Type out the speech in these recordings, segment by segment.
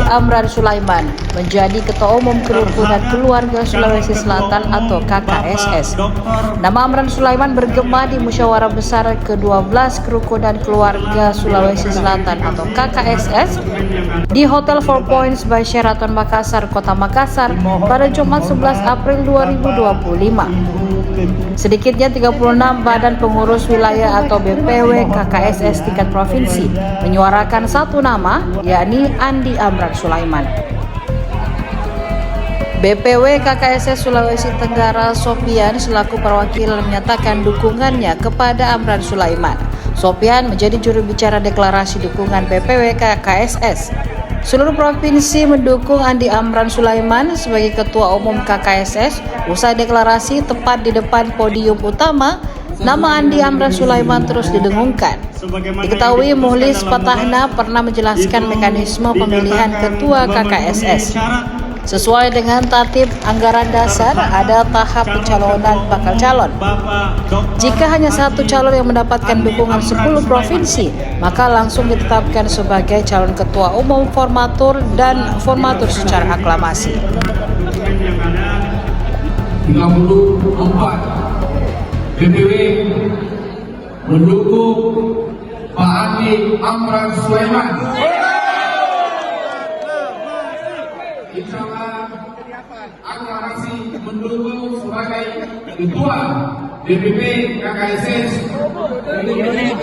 Amran Sulaiman menjadi Ketua Umum Kerukunan Keluarga Sulawesi Selatan atau KKSS. Nama Amran Sulaiman bergema di musyawarah besar ke-12 Kerukunan Keluarga Sulawesi Selatan atau KKSS di Hotel Four Points by Sheraton Makassar, Kota Makassar pada Jumat 11 April 2025. Sedikitnya 36 badan pengurus wilayah atau BPW KKSS tingkat provinsi menyuarakan satu nama, yakni Andi Amran Sulaiman. BPW KKSS Sulawesi Tenggara Sopian selaku perwakilan menyatakan dukungannya kepada Amran Sulaiman. Sopian menjadi juru bicara deklarasi dukungan BPW KKSS. Seluruh provinsi mendukung Andi Amran Sulaiman sebagai Ketua Umum KKSS. Usai deklarasi tepat di depan podium utama, nama Andi Amran Sulaiman terus didengungkan. Diketahui Muhlis Patahna pernah menjelaskan mekanisme pemilihan Ketua KKSS. Sesuai dengan Tatib Anggaran Dasar, ada tahap pencalonan bakal calon. Jika hanya satu calon yang mendapatkan dukungan 10 provinsi, maka langsung ditetapkan sebagai calon ketua umum formatur dan formatur secara aklamasi. 34 BPW mendukung Pak Andi Amran Sulaiman. Insyaallah aklamasi mendukung sebagai Ketua DPP KKSS periode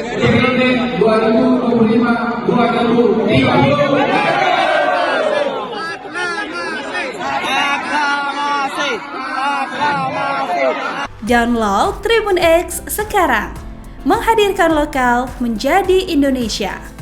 2025-2030. Download Tribun X sekarang, menghadirkan lokal menjadi Indonesia.